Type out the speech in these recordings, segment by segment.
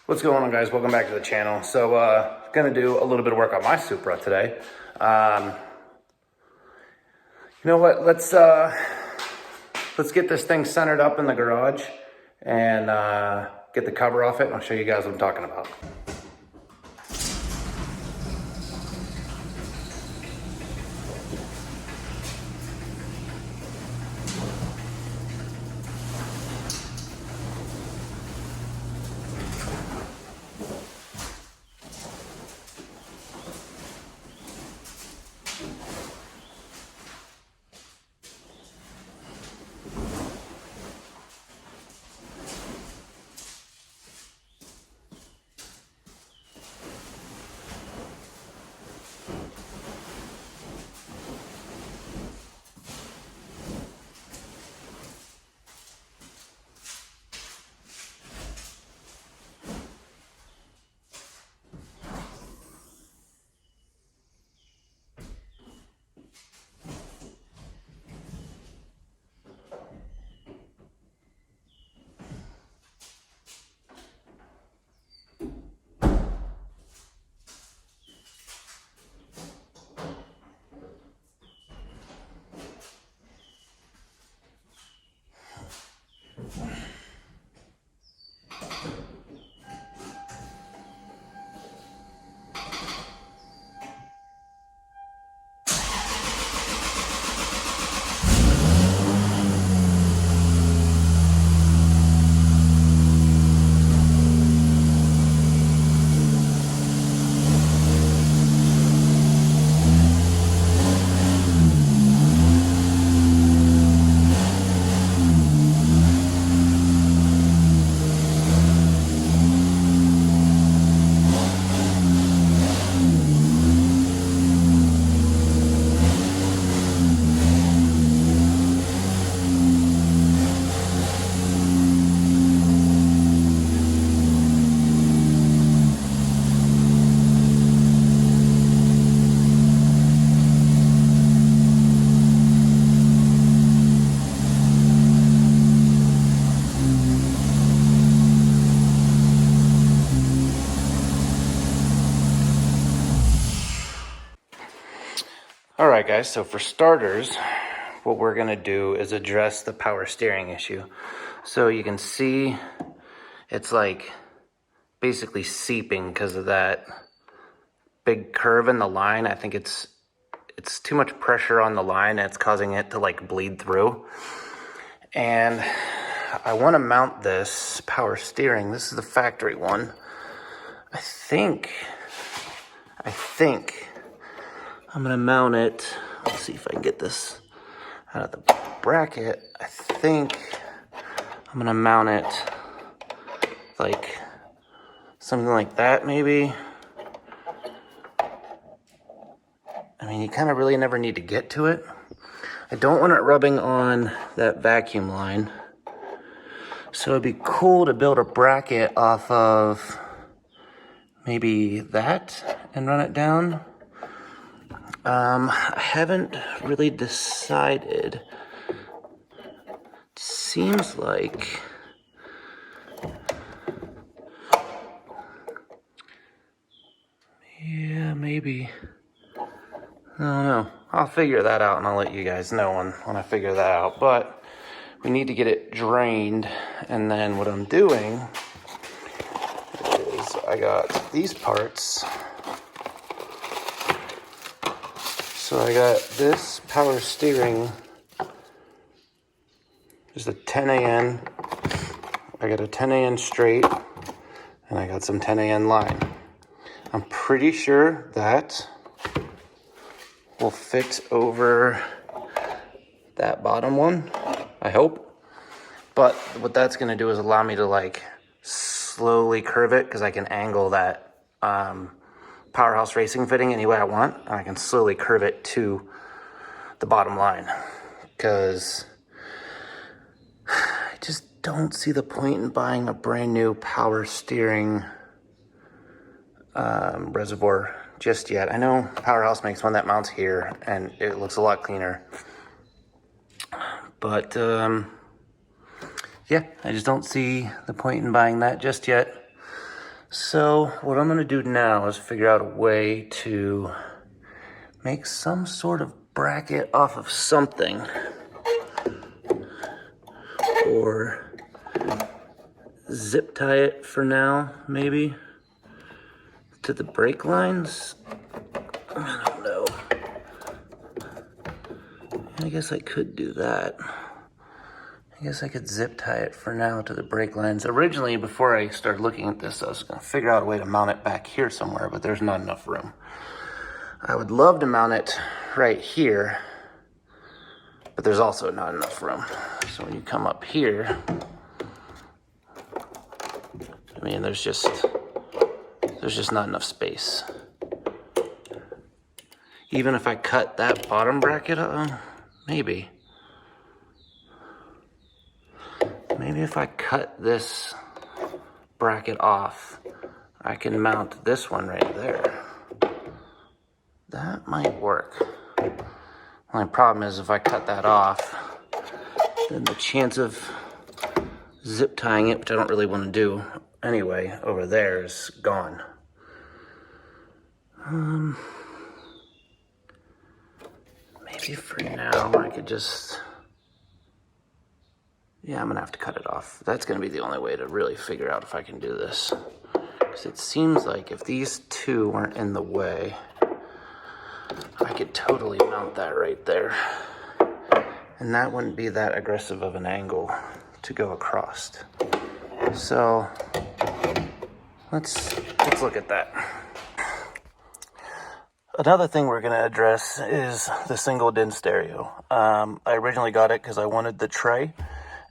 What's going on, guys? Welcome back to the channel. So gonna do a little bit of work on my Supra today. You know what, let's get this thing centered up in the garage and get the cover off it, and I'll show you guys what I'm talking about. Alright guys, so for starters, what we're going to do is address the power steering issue. So you can see it's like basically seeping because of that big curve in the line. I think it's too much pressure on the line and it's causing it to like bleed through. And I want to mount this power steering. This is the factory one. I think I'm gonna mount it. Let's see if I can get this out of the bracket. I think I'm gonna mount it like something like that, maybe. I mean, you kind of really never need to get to it. I don't want it rubbing on that vacuum line. So it'd be cool to build a bracket off of maybe that and run it down. I haven't really decided. It seems like yeah, maybe. I don't know. I'll figure that out and I'll let you guys know when I figure that out. But we need to get it drained, and then what I'm doing is I got these parts. So I got this power steering, just a 10AN. I got a 10AN straight, and I got some 10AN line. I'm pretty sure that will fit over that bottom one, I hope. But what that's gonna do is allow me to like slowly curve it, because I can angle that Powerhouse racing fitting any way I want, and I can slowly curve it to the bottom line, because I just don't see the point in buying a brand new power steering reservoir just yet. I know Powerhouse makes one that mounts here and it looks a lot cleaner, but yeah, I just don't see the point in buying that just yet. So what I'm gonna do now is figure out a way to make some sort of bracket off of something, or zip tie it for now, maybe, to the brake lines. I don't know. I guess I could do that. I guess I could zip tie it for now to the brake lines. Originally, before I started looking at this, I was gonna figure out a way to mount it back here somewhere, but there's not enough room. I would love to mount it right here, but there's also not enough room. So when you come up here, I mean, there's just not enough space. Even if I cut that bottom bracket, maybe if I cut this bracket off, I can mount this one right there. That might work. Only problem is if I cut that off, then the chance of zip tying it, which I don't really want to do anyway, over there is gone. Maybe for now I could just, yeah, I'm gonna have to cut it off. That's gonna be the only way to really figure out if I can do this. Because it seems like if these two weren't in the way, I could totally mount that right there. And that wouldn't be that aggressive of an angle to go across. So let's look at that. Another thing we're going to address is the single DIN stereo. I originally got it because I wanted the tray,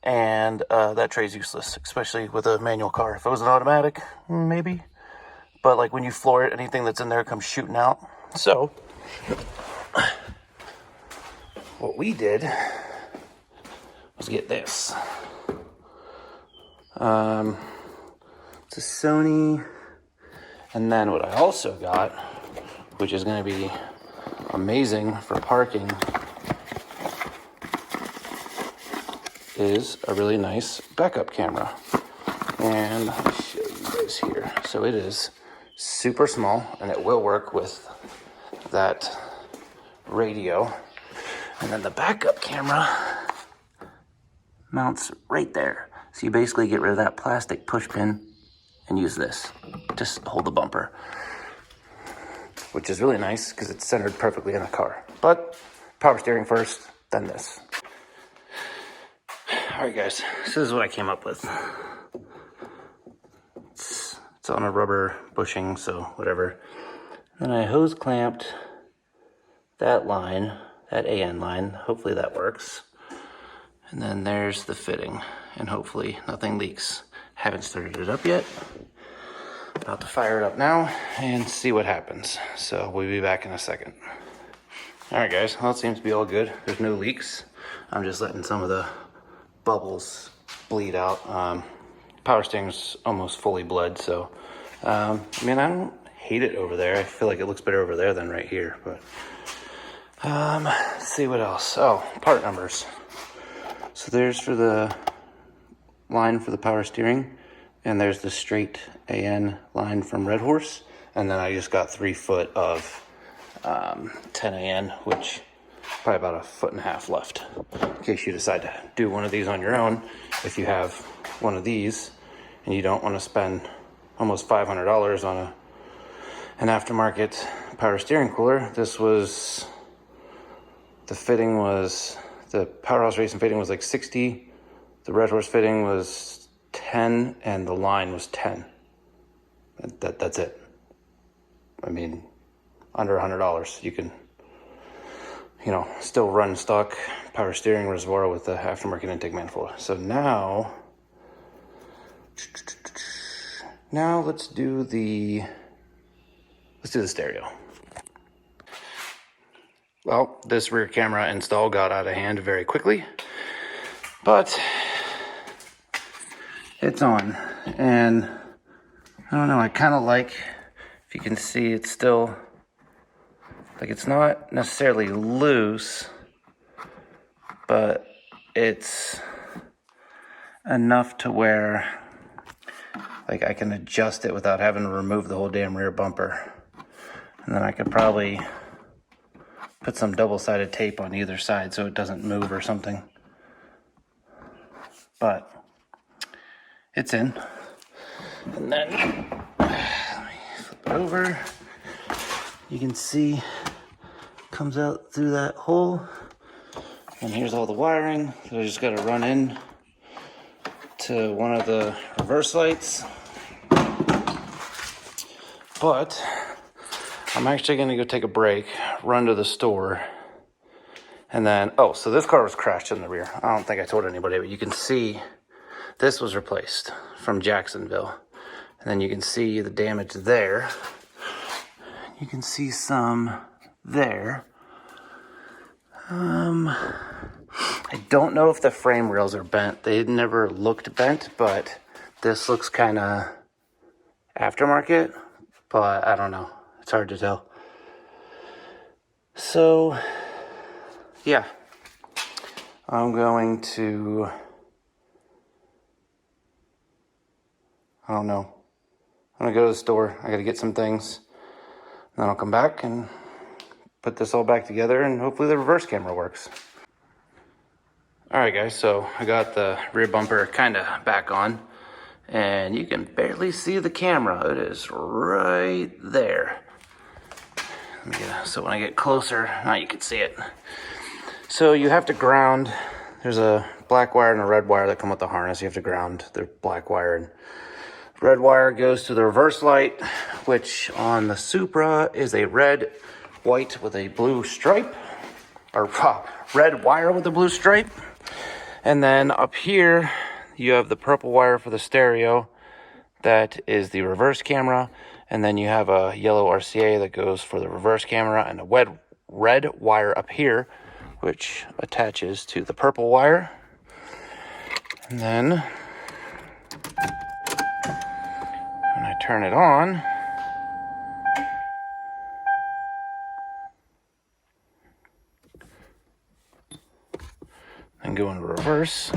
and that tray is useless, especially with a manual car. If it was an automatic, maybe. But like when you floor it, anything that's in there comes shooting out. So what we did was get this. It's a Sony, and then what I also got, which is going to be amazing for parking, is a really nice backup camera. And let me show you guys here. So it is super small, and it will work with that radio. And then the backup camera mounts right there. So you basically get rid of that plastic push pin and use this. Just hold the bumper, which is really nice because it's centered perfectly in a car. But power steering first, then this. All right, guys, this is what I came up with. It's on a rubber bushing, so whatever. Then I hose clamped that line, that AN line. Hopefully that works. And then there's the fitting, and hopefully nothing leaks. Haven't started it up yet. About to fire it up now and see what happens. So we'll be back in a second. All right, guys, well, it seems to be all good. There's no leaks. I'm just letting some of the bubbles bleed out. Power steering's almost fully bled, so I mean, I don't hate it over there. I feel like it looks better over there than right here, but let's see what else. Oh, part numbers. So there's for the line for the power steering, and there's the straight AN line from Red Horse, and then I just got 3 foot of 10 AN, which probably about 1.5 feet left, in case you decide to do one of these on your own. If you have one of these and you don't want to spend almost $500 on an aftermarket power steering cooler, this was, the fitting was, the Powerhouse Racing fitting was like 60, the Red Horse fitting was 10, and the line was 10. That's it. I mean, under $100, you can, you know, still run stock power steering Reservoir with the aftermarket intake manifold. So now let's do the stereo. Well, this rear camera install got out of hand very quickly, but it's on. And I don't know, I kind of like, if you can see, it's still, like, it's not necessarily loose, but it's enough to where like I can adjust it without having to remove the whole damn rear bumper. And then I could probably put some double-sided tape on either side so it doesn't move or something. But it's in. And then let me flip it over. You can see comes out through that hole. And here's all the wiring. So I just got to run in to one of the reverse lights. But I'm actually going to go take a break, run to the store, and then, oh, so this car was crashed in the rear. I don't think I told anybody, but you can see this was replaced from Jacksonville. And then you can see the damage there. You can see some there. I don't know if the frame rails are bent. They never looked bent, but this looks kind of aftermarket, but I don't know. It's hard to tell. So, yeah. I'm going to, I don't know. I'm going to go to the store. I got to get some things. And then I'll come back and put this all back together, and hopefully the reverse camera works. All right, guys, so I got the rear bumper kind of back on, and you can barely see the camera. It is right there. So when I get closer, now you can see it. So you have to ground. There's a black wire and a red wire that come with the harness. You have to ground the black wire. And red wire goes to the reverse light, which on the Supra is a red, white with a blue stripe, or red wire with a blue stripe. And then up here, you have the purple wire for the stereo. That is the reverse camera. And then you have a yellow RCA that goes for the reverse camera, and a red wire up here, which attaches to the purple wire. And then when I turn it on, and go into reverse,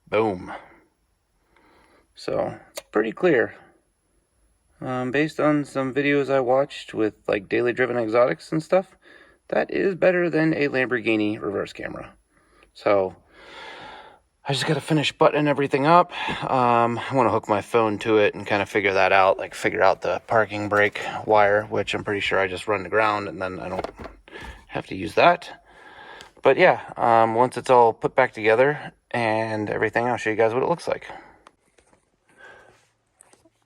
boom. So it's pretty clear. Based on some videos I watched with like daily driven exotics and stuff, that is better than a Lamborghini reverse camera. So I just got to finish buttoning everything up. I want to hook my phone to it and kind of figure that out, like figure out the parking brake wire, which I'm pretty sure I just run to ground and then I don't have to use that. But yeah, once it's all put back together and everything, I'll show you guys what it looks like.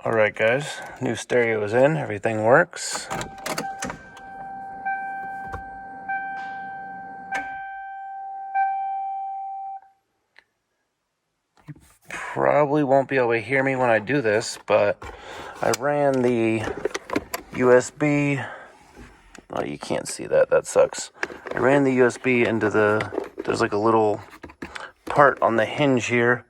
All right, guys, new stereo is in, everything works. You probably won't be able to hear me when I do this, but I ran the USB, oh, you can't see that, that sucks. I ran the USB into there's like a little part on the hinge here.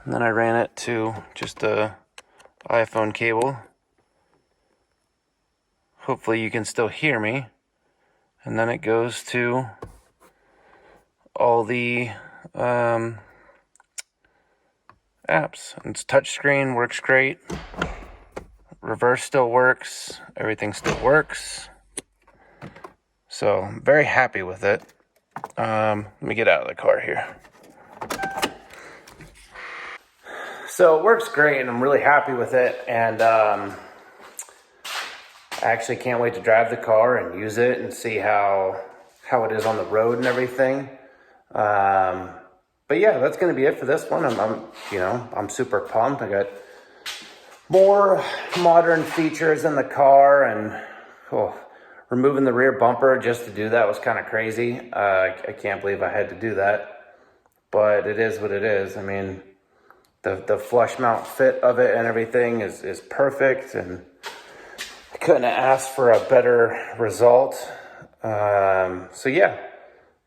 And then I ran it to just a iPhone cable. Hopefully you can still hear me. And then it goes to all the apps. And it's touchscreen, works great. Reverse still works. Everything still works. So I'm very happy with it. Let me get out of the car here. So it works great, and I'm really happy with it, and I actually can't wait to drive the car and use it and see how it is on the road and everything. But yeah, that's going to be it for this one. I'm super pumped. I got more modern features in the car, and removing the rear bumper just to do that was kind of crazy. I can't believe I had to do that, but it is what it is. I mean, the flush mount fit of it and everything is perfect, and I couldn't have asked for a better result. So yeah,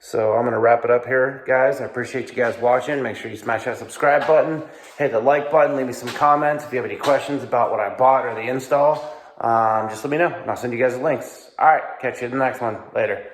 so I'm gonna wrap it up here, guys. I appreciate you guys watching. Make sure you smash that subscribe button, hit the like button, leave me some comments if you have any questions about what I bought or the install. Just let me know and I'll send you guys the links. All right, catch you in the next one. Later.